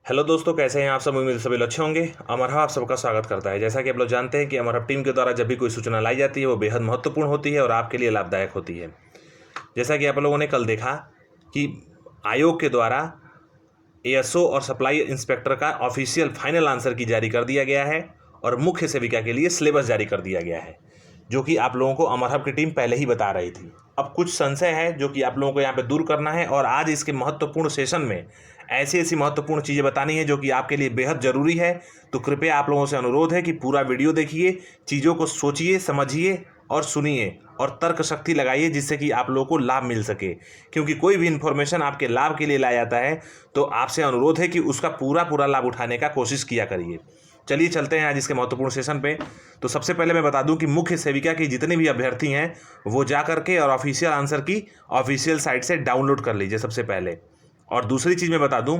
Hello दोस्तों, कैसे हैं आप सब। उम्मीद सभी लोग अच्छे होंगे। अमर हब आप सबका स्वागत करता है। जैसा कि आप लोग जानते हैं कि अमर हब टीम के द्वारा जब भी कोई सूचना लाई जाती है वो बेहद महत्वपूर्ण होती है और आपके लिए लाभदायक होती है। जैसा कि आप लोगों ने कल देखा कि आयोग के द्वारा एएसओ और सप्लाई इंस्पेक्टर का ऑफिशियल फाइनल आंसर की जारी कर दिया गया है और मुख्य सेविका के लिए सिलेबस जारी कर दिया गया है, जो कि आप लोगों को अमर हब की टीम पहले ही बता रही थी। अब कुछ संशय है जो कि आप लोगों को यहाँ पे दूर करना है और आज इसके महत्वपूर्ण सेशन में ऐसी ऐसी महत्वपूर्ण चीज़ें बतानी है जो कि आपके लिए बेहद ज़रूरी है। तो कृपया आप लोगों से अनुरोध है कि पूरा वीडियो देखिए, चीज़ों को सोचिए, समझिए और सुनिए और तर्क शक्ति लगाइए, जिससे कि आप लोगों को लाभ मिल सके। क्योंकि कोई भी इन्फॉर्मेशन आपके लाभ के लिए लाया जाता है तो आपसे अनुरोध है कि उसका पूरा लाभ उठाने का कोशिश किया करिए। चलिए चलते हैं आज इसके महत्वपूर्ण सेशन पे। तो सबसे पहले मैं बता दूं कि मुख्य सेविका की जितने भी अभ्यर्थी हैं वो जा करके और ऑफिशियल आंसर की ऑफिशियल साइट से डाउनलोड कर लीजिए सबसे पहले। और दूसरी चीज़ मैं बता दूं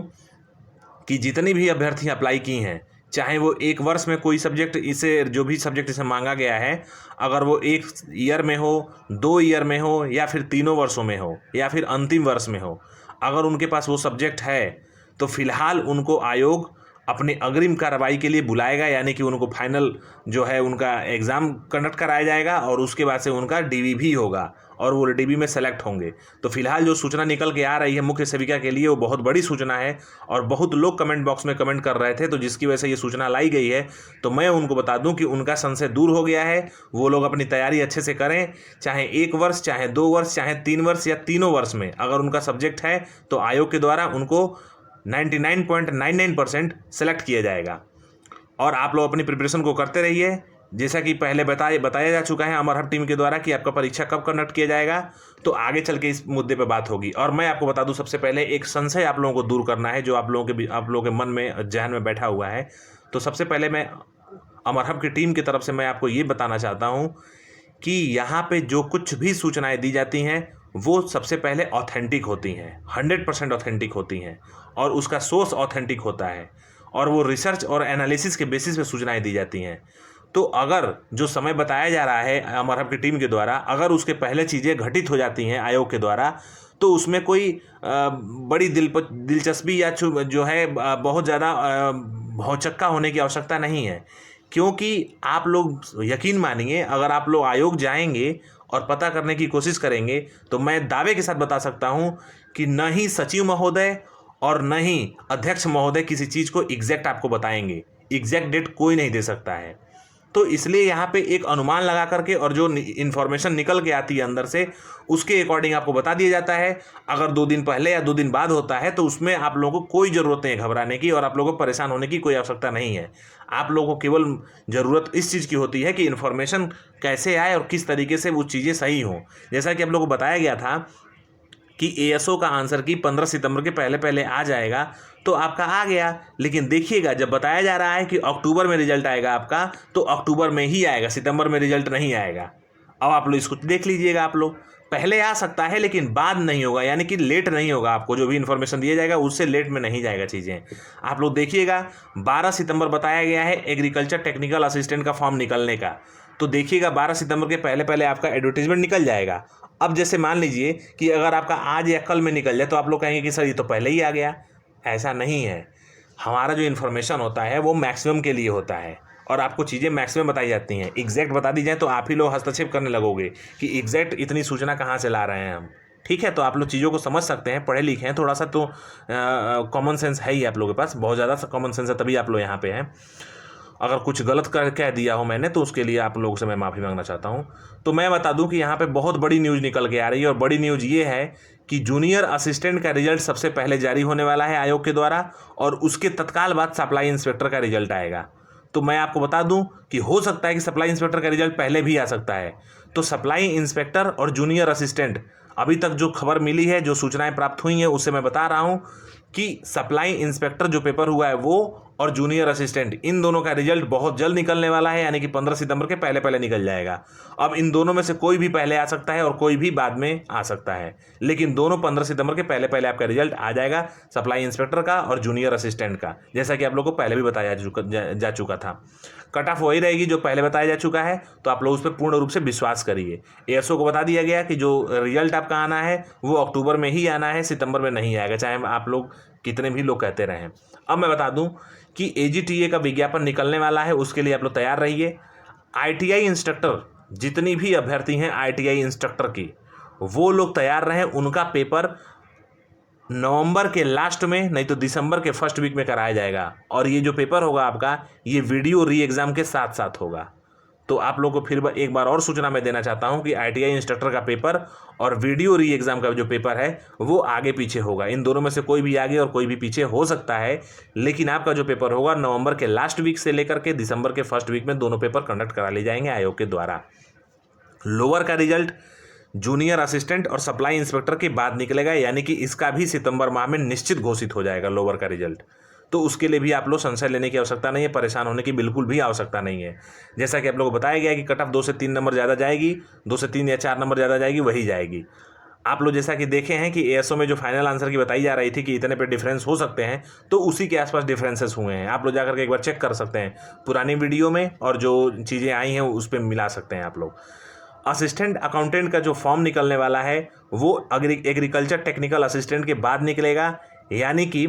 कि जितनी भी अभ्यर्थी अप्लाई की हैं, चाहे वो एक वर्ष में कोई सब्जेक्ट इसे जो भी सब्जेक्ट इसे मांगा गया है, अगर वो एक ईयर में हो, 2 ईयर में हो या फिर तीनों वर्षों में हो या फिर अंतिम वर्ष में हो, अगर उनके पास वो सब्जेक्ट है तो फिलहाल उनको आयोग अपनी अग्रिम कार्रवाई के लिए बुलाएगा। यानी कि उनको फाइनल जो है उनका एग्ज़ाम कंडक्ट कराया जाएगा और उसके बाद से उनका डीवी भी होगा और वो डीवी में सेलेक्ट होंगे। तो फिलहाल जो सूचना निकल के आ रही है मुख्य सेविका के लिए वो बहुत बड़ी सूचना है और बहुत लोग कमेंट बॉक्स में कमेंट कर रहे थे, तो जिसकी वजह से ये सूचना लाई गई है। तो मैं उनको बता दूं कि उनका संशय दूर हो गया है। वो लोग अपनी तैयारी अच्छे से करें, चाहे 1 वर्ष, चाहे 2 वर्ष, चाहे 3 वर्ष या तीनों वर्ष में अगर उनका सब्जेक्ट है तो आयोग के द्वारा उनको 99.99% सेलेक्ट किया जाएगा। और आप लोग अपनी प्रिपरेशन को करते रहिए। जैसा कि पहले बताया जा चुका है अमर हब टीम के द्वारा कि आपका परीक्षा कब कंडक्ट किया जाएगा, तो आगे चल के इस मुद्दे पे बात होगी। और मैं आपको बता दूं, सबसे पहले एक संशय आप लोगों को दूर करना है जो आप लोगों के मन में, जहन में बैठा हुआ है। तो सबसे पहले मैं अमर हब की टीम की तरफ से मैं आपको ये बताना चाहता हूँ कि यहाँ पे जो कुछ भी सूचनाएं दी जाती हैं वो सबसे पहले ऑथेंटिक होती हैं, 100% ऑथेंटिक होती हैं और उसका सोर्स ऑथेंटिक होता है और वो रिसर्च और एनालिसिस के बेसिस पे सूचनाएं दी जाती हैं। तो अगर जो समय बताया जा रहा है अमर हब की टीम के द्वारा, अगर उसके पहले चीज़ें घटित हो जाती हैं आयोग के द्वारा, तो उसमें कोई बड़ी दिलचस्पी या जो है बहुत ज़्यादा भौचक्का होने की आवश्यकता नहीं है। क्योंकि आप लोग यकीन मानिए, अगर आप लोग आयोग जाएंगे और पता करने की कोशिश करेंगे तो मैं दावे के साथ बता सकता हूं कि न ही सचिव महोदय और न ही अध्यक्ष महोदय किसी चीज़ को एग्जैक्ट आपको बताएंगे। एग्जैक्ट डेट कोई नहीं दे सकता है। तो इसलिए यहाँ पे एक अनुमान लगा करके और जो इन्फॉर्मेशन निकल के आती है अंदर से, उसके अकॉर्डिंग आपको बता दिया जाता है। अगर 2 दिन पहले या 2 दिन बाद होता है तो उसमें आप लोगों को कोई ज़रूरत नहीं है घबराने की और आप लोगों को परेशान होने की कोई आवश्यकता नहीं है। आप लोगों को केवल ज़रूरत इस चीज़ की होती है कि इन्फॉर्मेशन कैसे आए और किस तरीके से वो चीज़ें सही हों। जैसा कि आप लोगों को बताया गया था कि एएसओ का आंसर की 15 सितंबर के पहले पहले आ जाएगा, तो आपका आ गया। लेकिन देखिएगा, जब बताया जा रहा है कि अक्टूबर में रिजल्ट आएगा आपका, तो अक्टूबर में ही आएगा, सितंबर में रिजल्ट नहीं आएगा। अब आप लोग इसको देख लीजिएगा, आप लोग पहले आ सकता है लेकिन बाद नहीं होगा, यानी कि लेट नहीं होगा। आपको जो भी इन्फॉर्मेशन दिया जाएगा उससे लेट में नहीं जाएगा चीज़ें। आप लोग देखिएगा, 12 सितंबर बताया गया है एग्रीकल्चर टेक्निकल असिस्टेंट का फॉर्म निकलने का। तो देखिएगा 12 सितंबर के पहले पहले आपका एडवर्टीजमेंट निकल जाएगा। अब जैसे मान लीजिए कि अगर आपका आज या कल में निकल जाए तो आप लोग कहेंगे कि सर ये तो पहले ही आ गया। ऐसा नहीं है। हमारा जो इन्फॉर्मेशन होता है वो मैक्सिमम के लिए होता है और आपको चीज़ें मैक्सिमम बताई जाती हैं। एग्जैक्ट बता दी जाए तो आप ही लोग हस्तक्षेप करने लगोगे कि एग्जैक्ट इतनी सूचना कहाँ से ला रहे हैं हम। ठीक है, तो आप लोग चीज़ों को समझ सकते हैं, पढ़े लिखे हैं, थोड़ा सा तो कॉमन सेंस है ही आप लोगों के पास, बहुत ज़्यादा कॉमन सेंस है, तभी आप लोग यहाँ पे हैं। अगर कुछ गलत कर कह दिया हो मैंने तो उसके लिए आप लोगों से मैं माफ़ी मांगना चाहता हूँ। तो मैं बता दूं कि यहाँ पे बहुत बड़ी न्यूज़ निकल के आ रही है और बड़ी न्यूज़ ये है कि जूनियर असिस्टेंट का रिजल्ट सबसे पहले जारी होने वाला है आयोग के द्वारा और उसके तत्काल बाद सप्लाई इंस्पेक्टर का रिजल्ट आएगा। तो मैं आपको बता दूं कि हो सकता है कि सप्लाई इंस्पेक्टर का रिजल्ट पहले भी आ सकता है। तो सप्लाई इंस्पेक्टर और जूनियर असिस्टेंट, अभी तक जो खबर मिली है, जो सूचनाएं प्राप्त हुई हैं, उससे मैं बता रहा हूं कि सप्लाई इंस्पेक्टर जो पेपर हुआ है वो और जूनियर असिस्टेंट, इन दोनों का रिजल्ट बहुत जल्द निकलने वाला है, यानी कि 15 सितंबर के पहले पहले निकल जाएगा। अब इन दोनों में से कोई भी पहले आ सकता है और कोई भी बाद में आ सकता है, लेकिन दोनों 15 सितंबर के पहले पहले आपका रिजल्ट आ जाएगा, सप्लाई इंस्पेक्टर का और जूनियर असिस्टेंट का, जैसा कि आप लोगों को पहले भी बताया जा चुका था। कट ऑफ वही रहेगी जो पहले बताया जा चुका है, तो आप लोग उस पर पूर्ण रूप से विश्वास करिए। एएसओ को बता दिया गया कि जो रिजल्ट आपका आना है वो अक्टूबर में ही आना है, सितंबर में नहीं आएगा। चाहे आप लोग कितने भी लोग कहते रहें। अब मैं बता दूं कि AGTA का विज्ञापन निकलने वाला है, उसके लिए आप लोग तैयार रहिए। ITI इंस्ट्रक्टर जितनी भी अभ्यर्थी हैं ITI इंस्ट्रक्टर की, वो लोग तैयार रहें। उनका पेपर नवंबर के लास्ट में नहीं तो दिसंबर के फर्स्ट वीक में कराया जाएगा। और ये जो पेपर होगा आपका, ये वीडियो री एग्ज़ाम के साथ साथ होगा। तो आप लोगों को फिर एक बार और सूचना मैं देना चाहता हूं कि ITI इंस्ट्रक्टर का पेपर और वीडियो री एग्ज़ाम का जो पेपर है वो आगे पीछे होगा। इन दोनों में से कोई भी आगे और कोई भी पीछे हो सकता है, लेकिन आपका जो पेपर होगा नवंबर के लास्ट वीक से लेकर के दिसंबर के फर्स्ट वीक में दोनों पेपर कंडक्ट करा लिए जाएंगे आयोग के द्वारा। लोअर का रिजल्ट जूनियर असिस्टेंट और सप्लाई इंस्पेक्टर के बाद निकलेगा, यानी कि इसका भी सितंबर माह में निश्चित घोषित हो जाएगा लोअर का रिजल्ट। तो उसके लिए भी आप लोग संशय लेने की आवश्यकता नहीं है, परेशान होने की बिल्कुल भी आवश्यकता नहीं है। जैसा कि आप लोगों को बताया गया कि कट ऑफ 2 से 3 नंबर ज़्यादा जाएगी, 2 से 3 या 4 नंबर ज़्यादा जाएगी, वही जाएगी। आप लोग जैसा कि देखे हैं कि ASO में जो फाइनल आंसर की बताई जा रही थी कि इतने पे डिफरेंस हो सकते हैं, तो उसी के आसपास डिफरेंसेस हुए हैं। आप लोग जाकर के एक बार चेक कर सकते हैं पुरानी वीडियो में, और जो चीज़ें आई हैं उस पर मिला सकते हैं आप लोग। असिस्टेंट अकाउंटेंट का जो फॉर्म निकलने वाला है वो एग्रीकल्चर टेक्निकल असिस्टेंट के बाद निकलेगा, यानी कि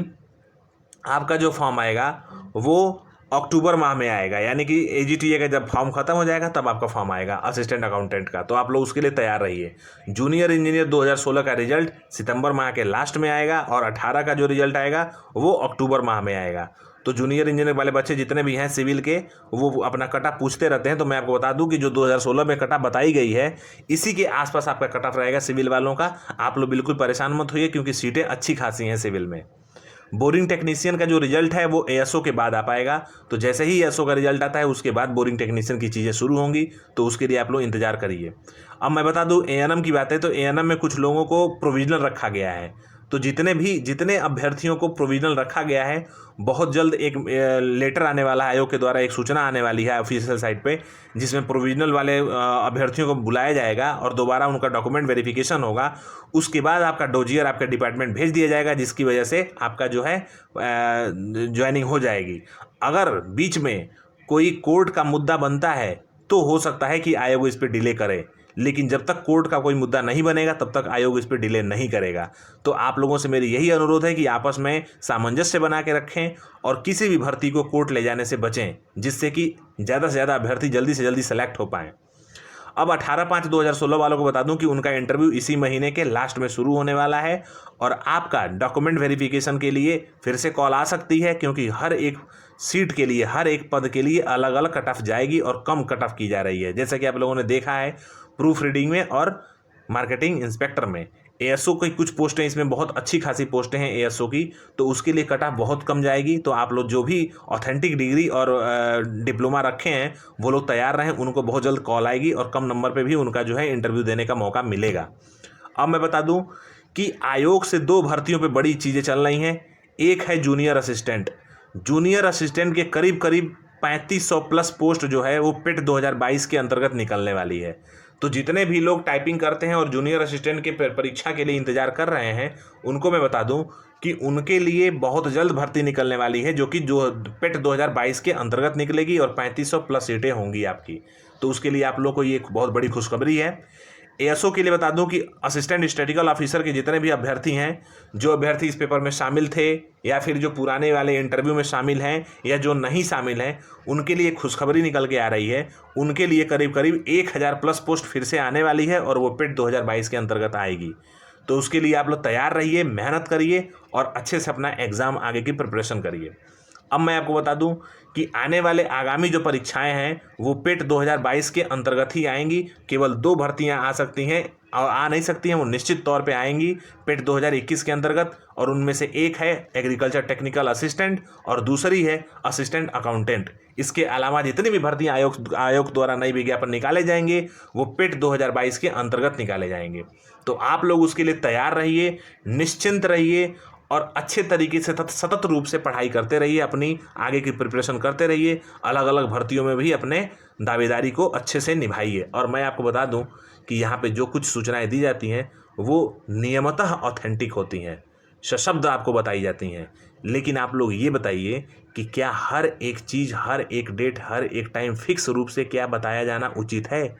आपका जो फॉर्म आएगा वो अक्टूबर माह में आएगा। यानी कि AGTA का जब फॉर्म खत्म हो जाएगा तब आपका फॉर्म आएगा असिस्टेंट अकाउंटेंट का। तो आप लोग उसके लिए तैयार रहिए। जूनियर इंजीनियर 2016 का रिजल्ट सितंबर माह के लास्ट में आएगा, और 18 का जो रिजल्ट आएगा वो अक्टूबर माह में आएगा। तो जूनियर इंजीनियर वाले बच्चे जितने भी हैं सिविल के, वो अपना कट ऑफ पूछते रहते हैं। तो मैं आपको बता दूं कि जो 2016 में कट ऑफ बताई गई है, इसी के आसपास आपका कट ऑफ रहेगा सिविल वालों का। आप लोग बिल्कुल परेशान मत होइए, क्योंकि सीटें अच्छी खासी हैं सिविल में। बोरिंग टेक्नीशियन का जो रिजल्ट है वो ASO के बाद आ पाएगा। तो जैसे ही ASO का रिजल्ट आता है उसके बाद बोरिंग टेक्नीशियन की चीज़ें शुरू होंगी, तो उसके लिए आप लोग इंतजार करिए। अब मैं बता दूं ANM की बात है, तो ANM में कुछ लोगों को प्रोविजनल रखा गया है। तो जितने अभ्यर्थियों को प्रोविजनल रखा गया है, बहुत जल्द एक लेटर आने वाला है, आयोग के द्वारा एक सूचना आने वाली है ऑफिशियल साइट पे, जिसमें प्रोविजनल वाले अभ्यर्थियों को बुलाया जाएगा और दोबारा उनका डॉक्यूमेंट वेरिफिकेशन होगा। उसके बाद आपका डोजियर आपके डिपार्टमेंट भेज दिया जाएगा, जिसकी वजह से आपका जो है ज्वाइनिंग हो जाएगी। अगर बीच में कोई कोर्ट का मुद्दा बनता है तो हो सकता है कि आयोग इस पर डिले करे, लेकिन जब तक कोर्ट का कोई मुद्दा नहीं बनेगा तब तक आयोग इस पर डिले नहीं करेगा। तो आप लोगों से मेरी यही अनुरोध है कि आपस में सामंजस्य बना के रखें और किसी भी भर्ती को कोर्ट ले जाने से बचें, जिससे कि ज़्यादा से ज़्यादा अभ्यर्थी जल्दी से जल्दी सेलेक्ट हो पाएँ। अब 18/5/2016 वालों को बता दूं कि उनका इंटरव्यू इसी महीने के लास्ट में शुरू होने वाला है, और आपका डॉक्यूमेंट वेरिफिकेशन के लिए फिर से कॉल आ सकती है, क्योंकि हर एक सीट के लिए, हर एक पद के लिए अलग अलग कट ऑफ जाएगी और कम कट ऑफ की जा रही है। जैसा कि आप लोगों ने देखा है प्रूफ रीडिंग में और मार्केटिंग इंस्पेक्टर में। ASO की कुछ पोस्टें, इसमें बहुत अच्छी खासी पोस्टें हैं ASO की, तो उसके लिए कट ऑफ बहुत कम जाएगी। तो आप लोग जो भी ऑथेंटिक डिग्री और डिप्लोमा रखे हैं वो लोग तैयार रहें, उनको बहुत जल्द कॉल आएगी और कम नंबर पे भी उनका जो है इंटरव्यू देने का मौका मिलेगा। अब मैं बता दूं कि आयोग से 2 भर्तियों पे बड़ी चीज़ें चल रही हैं। एक है जूनियर असिस्टेंट। जूनियर असिस्टेंट के करीब 3500 प्लस पोस्ट जो है वो PET 2022 के अंतर्गत निकलने वाली है। तो जितने भी लोग टाइपिंग करते हैं और जूनियर असिस्टेंट के परीक्षा के लिए इंतजार कर रहे हैं, उनको मैं बता दूं कि उनके लिए बहुत जल्द भर्ती निकलने वाली है, जो PET 2022 के अंतर्गत निकलेगी और 3500 प्लस सीटें होंगी आपकी। तो उसके लिए आप लोग को ये एक बहुत बड़ी खुशखबरी है। ASO के लिए बता दूं कि असिस्टेंट स्टैटिस्टिकल ऑफिसर के जितने भी अभ्यर्थी हैं, जो अभ्यर्थी इस पेपर में शामिल थे या फिर जो पुराने वाले इंटरव्यू में शामिल हैं या जो नहीं शामिल हैं, उनके लिए खुशखबरी निकल के आ रही है। उनके लिए करीब करीब 1000 प्लस पोस्ट फिर से आने वाली है और वो PET 2022 के अंतर्गत आएगी। तो उसके लिए आप लोग तैयार रहिए, मेहनत करिए और अच्छे से अपना एग्ज़ाम आगे की प्रिपरेशन करिए। अब मैं आपको बता दूं कि आने वाले आगामी जो परीक्षाएं हैं वो PET 2022 के अंतर्गत ही आएंगी। केवल 2 भर्तियां आ सकती हैं और आ नहीं सकती हैं, वो निश्चित तौर पे आएंगी PET 2021 के अंतर्गत, और उनमें से एक है एग्रीकल्चर टेक्निकल असिस्टेंट और दूसरी है असिस्टेंट अकाउंटेंट। इसके अलावा जितनी भी भर्तियां आयोग द्वारा नई विज्ञापन निकाले जाएंगे वो PET 2022 के अंतर्गत निकाले जाएंगे। तो आप लोग उसके लिए तैयार रहिए, निश्चिंत रहिए और अच्छे तरीके से सतत रूप से पढ़ाई करते रहिए, अपनी आगे की प्रिपरेशन करते रहिए, अलग अलग भर्तियों में भी अपने दावेदारी को अच्छे से निभाइए। और मैं आपको बता दूं कि यहाँ पे जो कुछ सूचनाएं दी जाती हैं वो नियमतः ऑथेंटिक होती हैं, सशब्द आपको बताई जाती हैं। लेकिन आप लोग ये बताइए कि क्या हर एक चीज़, हर एक डेट, हर एक टाइम फिक्स रूप से क्या बताया जाना उचित है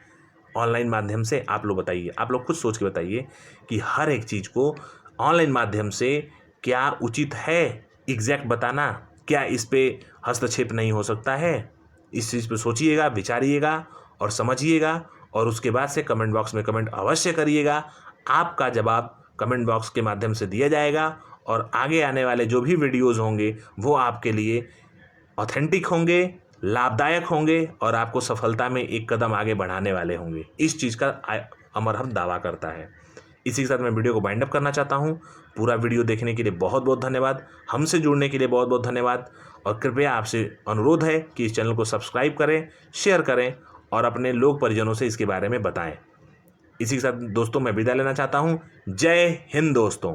ऑनलाइन माध्यम से? आप लोग बताइए, आप लोग खुद सोच के बताइए कि हर एक चीज़ को ऑनलाइन माध्यम से क्या उचित है एग्जैक्ट बताना? क्या इस पे हस्तक्षेप नहीं हो सकता है? इस चीज़ पे सोचिएगा, विचारिएगा और समझिएगा, और उसके बाद से कमेंट बॉक्स में कमेंट अवश्य करिएगा। आपका जवाब कमेंट बॉक्स के माध्यम से दिया जाएगा, और आगे आने वाले जो भी वीडियोज़ होंगे वो आपके लिए ऑथेंटिक होंगे, लाभदायक होंगे, और आपको सफलता में एक कदम आगे बढ़ाने वाले होंगे। इस चीज़ का अमर हम दावा करता है। इसी के साथ मैं वीडियो को वाइंड अप करना चाहता हूँ। पूरा वीडियो देखने के लिए बहुत बहुत धन्यवाद, हमसे जुड़ने के लिए बहुत बहुत धन्यवाद, और कृपया आपसे अनुरोध है कि इस चैनल को सब्सक्राइब करें, शेयर करें और अपने लोग परिजनों से इसके बारे में बताएं। इसी के साथ दोस्तों मैं विदा लेना चाहता हूँ। जय हिंद दोस्तों।